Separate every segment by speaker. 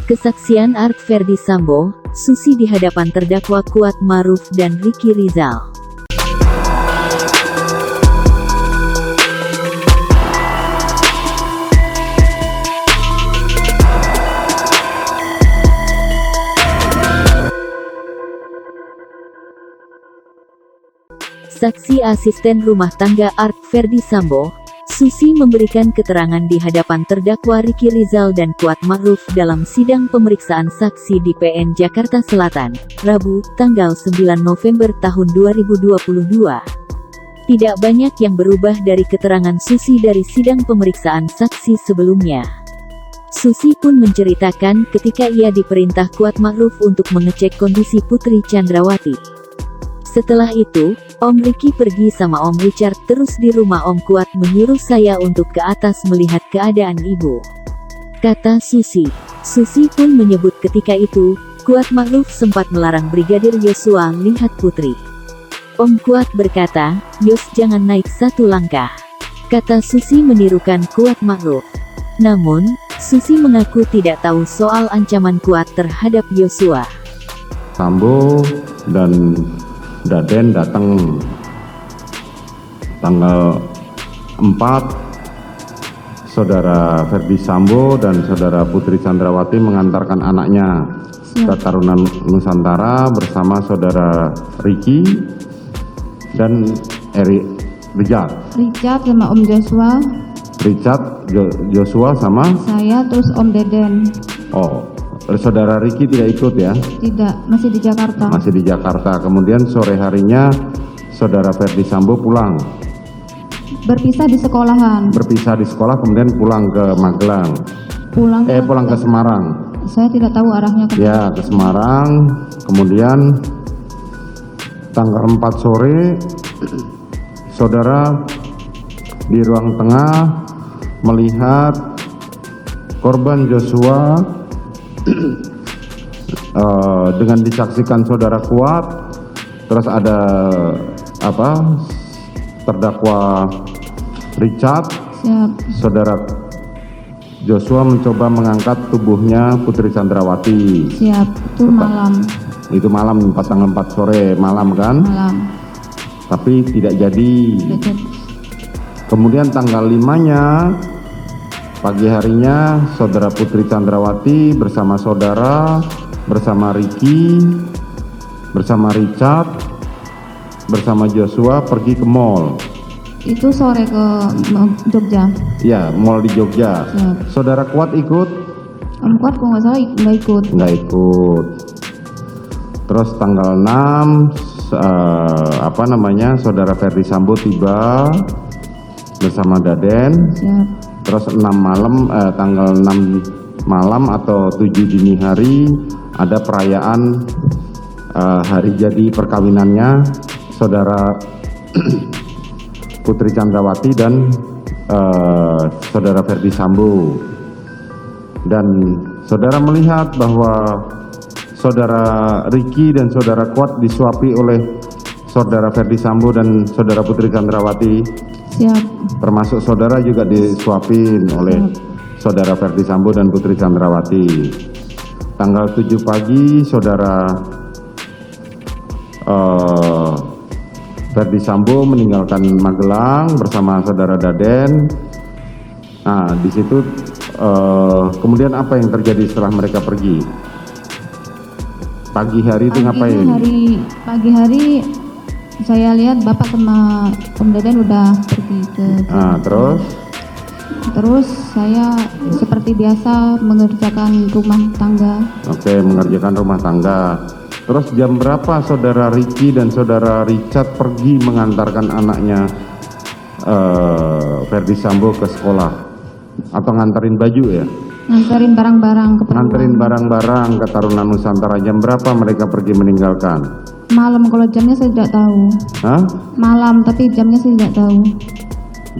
Speaker 1: Kesaksian Art Ferdy Sambo, Susi di hadapan terdakwa Kuat Ma'ruf dan Ricky Rizal. Saksi asisten rumah tangga Art Ferdy Sambo, Susi memberikan keterangan di hadapan terdakwa Ricky Rizal dan Kuat Ma'ruf dalam sidang pemeriksaan saksi di PN Jakarta Selatan, Rabu, tanggal 9 November tahun 2022. Tidak banyak yang berubah dari keterangan Susi dari sidang pemeriksaan saksi sebelumnya. Susi pun menceritakan ketika ia diperintah Kuat Ma'ruf untuk mengecek kondisi Putri Chandrawati. Setelah itu, Om Ricky pergi sama Om Richard terus di rumah Om Kuat menyuruh saya untuk ke atas melihat keadaan ibu. Kata Susi. Susi pun menyebut ketika itu, Kuat Ma'ruf sempat melarang Brigadir Yosua lihat Putri. Om Kuat berkata, "Yos jangan naik satu langkah." Kata Susi menirukan Kuat Ma'ruf. Namun, Susi mengaku tidak tahu soal ancaman Kuat terhadap Yosua.
Speaker 2: Sambo dan Daden datang tanggal 4, Saudara Ferdy Sambo dan Saudara Putri Chandrawati mengantarkan anaknya ke Tarunan Nusantara bersama Saudara Ricky dan Richard
Speaker 3: sama Om Joshua.
Speaker 2: Joshua sama
Speaker 3: Saya terus Om Deden.
Speaker 2: Oh, Saudara Ricky tidak ikut ya?
Speaker 3: Tidak, masih di Jakarta.
Speaker 2: Masih di Jakarta. Kemudian sore harinya Saudara Ferdy Sambo pulang.
Speaker 3: Berpisah di sekolahan.
Speaker 2: Berpisah di sekolah kemudian pulang ke Magelang. Pulang ke Semarang.
Speaker 3: Saya tidak tahu arahnya ke mana.
Speaker 2: Ya, ke Semarang. Kemudian tanggal 4 sore Saudara di ruang tengah melihat korban Joshua dengan disaksikan Saudara Kuat, terus ada terdakwa Richard.
Speaker 3: Siap.
Speaker 2: Saudara Joshua mencoba mengangkat tubuhnya Putri Chandrawati.
Speaker 3: Siap, itu malam.
Speaker 2: Itu malam, tanggal 4 sore, malam kan?
Speaker 3: Malam.
Speaker 2: Tapi tidak jadi.
Speaker 3: Dekat.
Speaker 2: Kemudian tanggal 5-nya, pagi harinya, Saudara Putri Chandrawati bersama Saudara, bersama Ricky, bersama Richard, bersama Joshua pergi ke mall.
Speaker 3: Itu sore ke Jogja.
Speaker 2: Ya, mall di Jogja.
Speaker 3: Siap.
Speaker 2: Saudara Kuat ikut?
Speaker 3: Om Kuat kalau nggak salah nggak ikut.
Speaker 2: Nggak ikut. Terus tanggal 6, Saudara Ferdy Sambo tiba bersama Daden.
Speaker 3: Siap.
Speaker 2: Terus tanggal 6 malam atau 7 dini hari ada perayaan hari jadi perkawinannya Saudara Putri Chandrawati dan Saudara Ferdy Sambo. Dan Saudara melihat bahwa Saudara Ricky dan Saudara Kuat disuapi oleh Saudara Ferdy Sambo dan Saudara Putri Chandrawati.
Speaker 3: Siap.
Speaker 2: Termasuk Saudara juga disuapin oleh Saudara Ferdy Sambo dan Putri Chandrawati. Tanggal 7 pagi Saudara Ferdy Sambo meninggalkan Magelang bersama Saudara Daden. Nah, di situ kemudian apa yang terjadi setelah mereka pergi? Pagi hari itu ngapain?
Speaker 3: Pagi hari saya lihat Bapak sama Om Deden udah pergi ke. Terus saya seperti biasa mengerjakan rumah tangga.
Speaker 2: Oke, mengerjakan rumah tangga. Terus jam berapa Saudara Ricky dan Saudara Richard pergi mengantarkan anaknya Ferdy Sambo ke sekolah? Atau nganterin baju ya?
Speaker 3: Nganterin barang-barang ke
Speaker 2: Nganterin barang-barang ke Tarunan Nusantara. Jam berapa mereka pergi meninggalkan?
Speaker 3: Malam, kalau jamnya saya tidak tahu.
Speaker 2: Hah?
Speaker 3: Malam, tapi jamnya saya tidak tahu.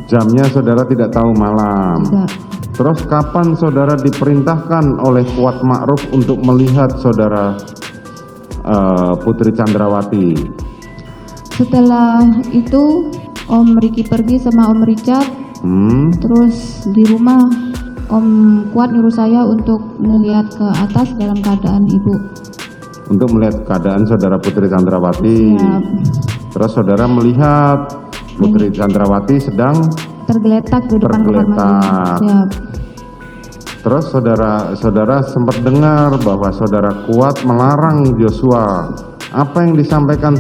Speaker 2: Jamnya Saudara tidak tahu malam.
Speaker 3: Tidak.
Speaker 2: Terus kapan Saudara diperintahkan oleh Kuat Ma'ruf untuk melihat Saudara Putri Chandrawati?
Speaker 3: Setelah itu Om Ricky pergi sama Om Richard. Terus di rumah Om Kuat nyuruh saya untuk melihat ke atas dalam keadaan ibu.
Speaker 2: Untuk melihat keadaan saudara Putri Chandrawati.
Speaker 3: Siap.
Speaker 2: Terus saudara melihat Putri Chandrawati sedang
Speaker 3: Tergeletak di depan kamar mandi.
Speaker 2: tergeletak.
Speaker 3: Siap.
Speaker 2: Terus saudara sempat dengar bahwa saudara Kuat melarang Joshua. Apa yang disampaikan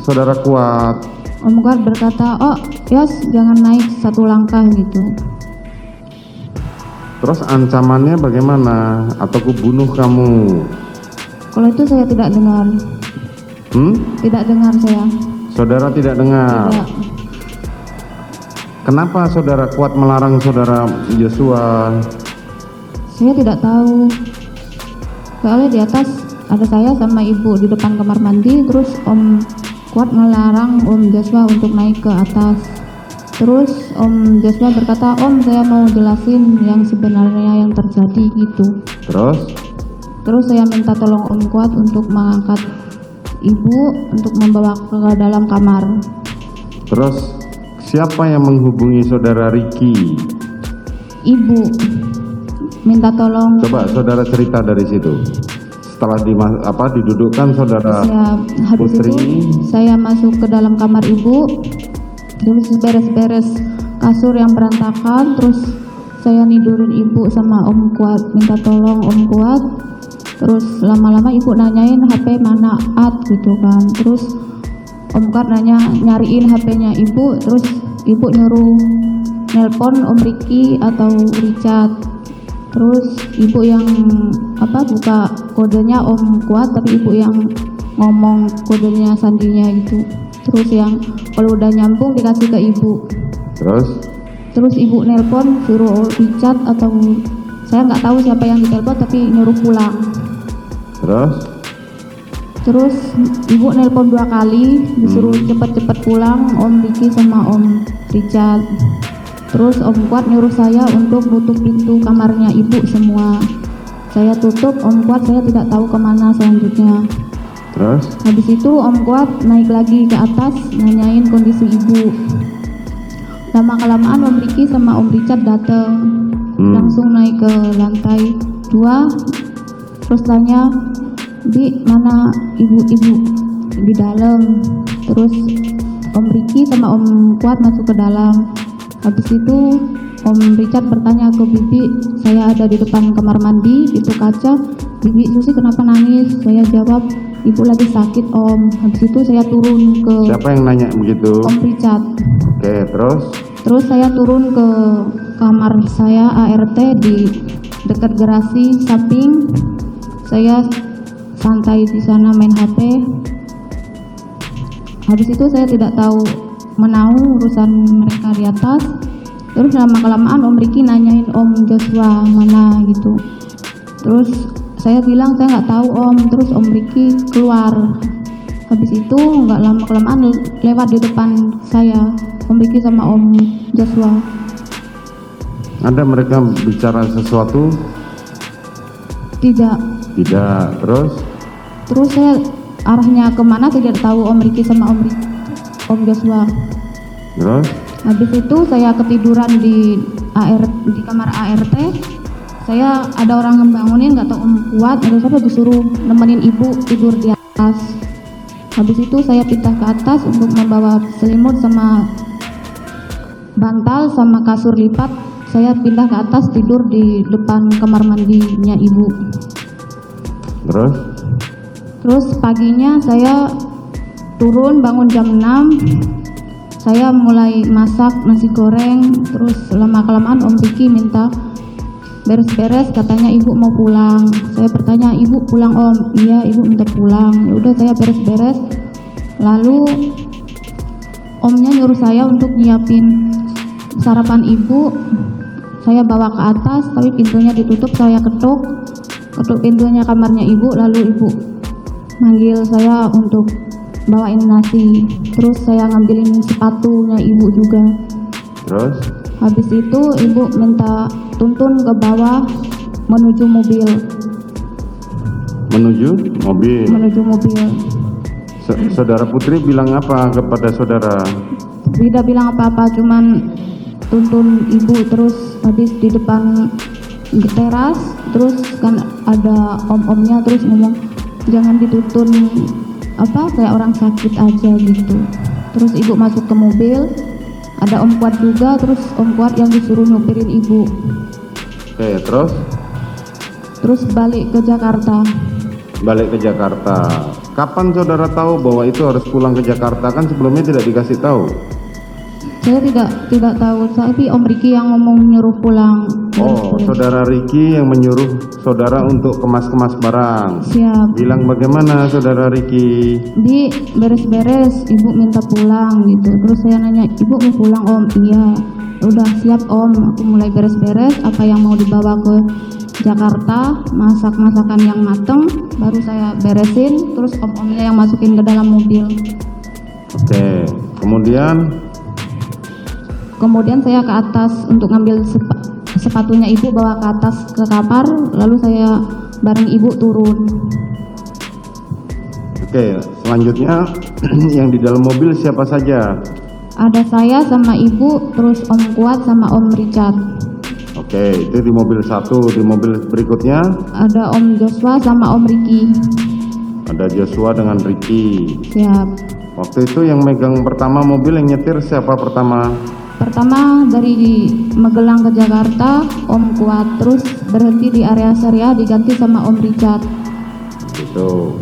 Speaker 2: saudara Kuat?
Speaker 3: Om Kuat berkata, oh Yos jangan naik satu langkah gitu.
Speaker 2: Terus ancamannya bagaimana? Atau kubunuh kamu?
Speaker 3: Kalau itu saya tidak dengar. Tidak dengar saya.
Speaker 2: Saudara tidak dengar.
Speaker 3: Tidak.
Speaker 2: Kenapa saudara Kuat melarang saudara Joshua?
Speaker 3: Saya tidak tahu. Soalnya di atas ada saya sama ibu di depan kamar mandi, terus Om Kuat melarang Om Joshua untuk naik ke atas. Terus Om Joshua berkata, Om saya mau jelasin yang sebenarnya yang terjadi gitu.
Speaker 2: Terus
Speaker 3: saya minta tolong Om Kuat untuk mengangkat ibu untuk membawa ke dalam kamar.
Speaker 2: Terus siapa yang menghubungi saudara Ricky?
Speaker 3: Ibu minta tolong.
Speaker 2: Coba saudara cerita dari situ. Setelah didudukkan saudara
Speaker 3: Habis
Speaker 2: Putri,
Speaker 3: itu saya masuk ke dalam kamar ibu, terus beres-beres kasur yang berantakan, terus saya nidurin ibu sama Om Kuat, minta tolong Om Kuat. Terus lama-lama ibu nanyain HP mana At gitu kan. Terus Om Kuat nyariin HP-nya ibu, terus ibu nyuruh nelpon Om Ricky atau Richard. Terus ibu yang buka kodenya Om Kuat, tapi ibu yang ngomong kodenya sandinya itu. Terus yang kalau udah nyambung dikasih ke ibu. Terus ibu nelpon suruh Richard atau saya nggak tahu siapa yang ditelepon, tapi nyuruh pulang. Terus ibu nelpon 2 kali disuruh cepet-cepet pulang Om Ricky sama Om Richard. Terus Om Kuat nyuruh saya untuk nutup pintu kamarnya ibu semua. Saya tutup, Om Kuat saya tidak tahu kemana selanjutnya. Habis itu Om Kuat naik lagi ke atas nanyain kondisi ibu. Lama-kelamaan Om Ricky sama Om Richard datang. Langsung naik ke lantai 2. Terus tanya, Bi mana ibu-ibu? Di dalam. Terus Om Ricky sama Om Kuat masuk ke dalam. Habis itu Om Richard bertanya ke Bibi, saya ada di depan kamar mandi, itu kaca. Bibi, Susi kenapa nangis? Saya jawab, ibu lagi sakit Om. Habis itu saya turun ke...
Speaker 2: Siapa yang nanya begitu?
Speaker 3: Om Richard.
Speaker 2: Oke,
Speaker 3: Terus saya turun ke kamar saya ART di dekat garasi samping. Saya santai di sana main HP. Habis itu saya tidak tahu menahu urusan mereka di atas. Terus lama-kelamaan Om Ricky nanyain Om Joshua mana gitu. Terus saya bilang saya nggak tahu Om. Terus Om Ricky keluar. Habis itu nggak lama-kelamaan lewat di depan saya Om Ricky sama Om Joshua.
Speaker 2: Ada mereka bicara sesuatu?
Speaker 3: Tidak. Terus saya arahnya kemana tidak tahu Om Ricky sama Om Joshua. Habis itu saya ketiduran di kamar ART. Saya ada orang ngebangunin, nggak tahu Om Kuat atau siapa, disuruh nemenin ibu tidur di atas. Habis itu saya pindah ke atas untuk membawa selimut sama bantal sama kasur lipat. Saya pindah ke atas tidur di depan kamar mandinya ibu. Terus paginya saya turun bangun jam 6. Saya mulai masak nasi goreng. Terus lama-kelamaan Om Ricky minta beres-beres, katanya ibu mau pulang. Saya bertanya, ibu pulang Om? Iya, ibu minta pulang. Ya udah saya beres-beres. Lalu Omnya nyuruh saya untuk nyiapin sarapan ibu. Saya bawa ke atas, tapi pintunya ditutup. Saya ketuk pintunya kamarnya ibu. Lalu ibu manggil saya untuk bawain nasi. Terus saya ngambilin sepatunya ibu juga. Habis itu ibu minta tuntun ke bawah menuju mobil.
Speaker 2: Saudara Putri bilang apa kepada saudara?
Speaker 3: Tidak bilang apa-apa, cuman tuntun ibu. Terus habis di depan ke teras, terus kan ada om-omnya terus ngomong jangan dituntun kayak orang sakit aja gitu. Terus ibu masuk ke mobil, ada Om Kuat juga, terus Om Kuat yang disuruh nyupirin ibu.
Speaker 2: Oke, terus
Speaker 3: Balik ke Jakarta.
Speaker 2: balik ke Jakarta. Kapan saudara tahu bahwa itu harus pulang ke Jakarta? Kan sebelumnya tidak dikasih tahu.
Speaker 3: Saya tidak tahu, tapi Om Riki yang ngomong nyuruh pulang.
Speaker 2: Oh, saudara Riki yang menyuruh saudara untuk kemas-kemas barang.
Speaker 3: Siap.
Speaker 2: Bilang bagaimana saudara Riki?
Speaker 3: Di beres-beres, ibu minta pulang gitu. Terus saya nanya, ibu mau pulang Om? Iya. Udah siap Om, aku mulai beres-beres apa yang mau dibawa ke Jakarta, masakan yang mateng, baru saya beresin, terus om-omnya yang masukin ke dalam mobil.
Speaker 2: Oke,
Speaker 3: Kemudian saya ke atas untuk ngambil sepatunya ibu, bawa ke atas ke kamar, lalu saya bareng ibu turun.
Speaker 2: Oke, selanjutnya yang di dalam mobil siapa saja?
Speaker 3: Ada saya sama ibu, terus Om Kuat sama Om Richard.
Speaker 2: Oke, itu di mobil satu. Di mobil berikutnya
Speaker 3: Ada Om Joshua sama Om Riki.
Speaker 2: ada Joshua dengan Riki.
Speaker 3: Siap.
Speaker 2: Waktu itu yang megang pertama mobil, yang nyetir siapa pertama?
Speaker 3: Pertama dari Magelang ke Jakarta, Om Kuat, terus berhenti di area Syariah diganti sama Om Richard.
Speaker 2: Gitu.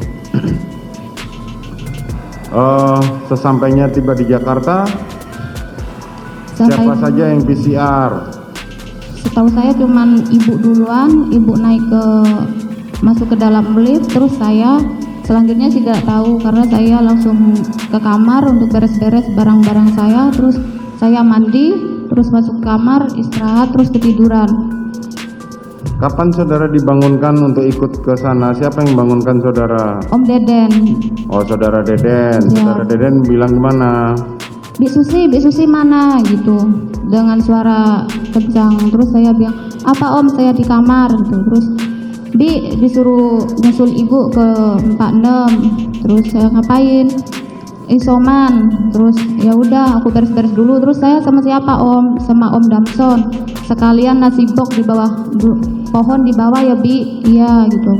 Speaker 2: Sesampainya tiba di Jakarta, siapa saja yang PCR?
Speaker 3: Setahu saya cuman ibu duluan, ibu masuk ke dalam lift, terus saya selanjutnya tidak tahu karena saya langsung ke kamar untuk beres-beres barang-barang saya, terus saya mandi, terus masuk kamar, istirahat, terus ketiduran.
Speaker 2: Kapan saudara dibangunkan untuk ikut ke sana? Siapa yang bangunkan saudara?
Speaker 3: Om Deden.
Speaker 2: Oh, saudara Deden.
Speaker 3: Ya.
Speaker 2: Saudara Deden bilang gimana?
Speaker 3: Bi Susi mana gitu, dengan suara kencang. Terus saya bilang, apa Om, saya di kamar gitu. Terus disuruh nyusul ibu ke 46. Terus saya ngapain? Isoman. Terus ya udah aku beres-beres dulu. Terus saya sama siapa Om? Sama Om Damson. Sekalian nasi box di bawah pohon di bawah ya Bi. Iya gitu.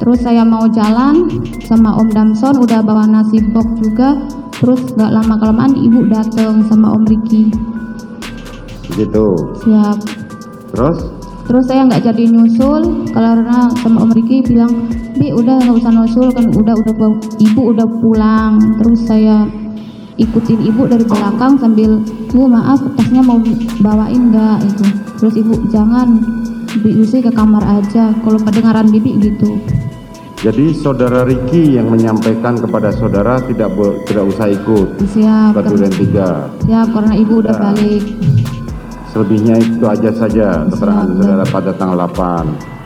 Speaker 3: Terus saya mau jalan sama Om Damson, udah bawa nasi box juga. Terus gak lama kelamaan ibu datang sama Om Riki.
Speaker 2: Gitu.
Speaker 3: Siap.
Speaker 2: Terus
Speaker 3: saya nggak jadi nyusul karena sama Om Riki bilang, Bi udah nggak usah nyusul kan ibu udah pulang. Terus saya ikutin ibu dari belakang sambil, Bu maaf tasnya mau bawain nggak itu. Terus ibu jangan, Bi Lucy ke kamar aja. Kalau kedengaran bibi gitu.
Speaker 2: jadi saudara Riki yang menyampaikan kepada saudara tidak usah ikut
Speaker 3: Siap.
Speaker 2: ke Duren 3.
Speaker 3: Siap karena ibu udah balik.
Speaker 2: Selebihnya itu aja saja keterangan
Speaker 3: Siap,
Speaker 2: saudara pada tanggal 8.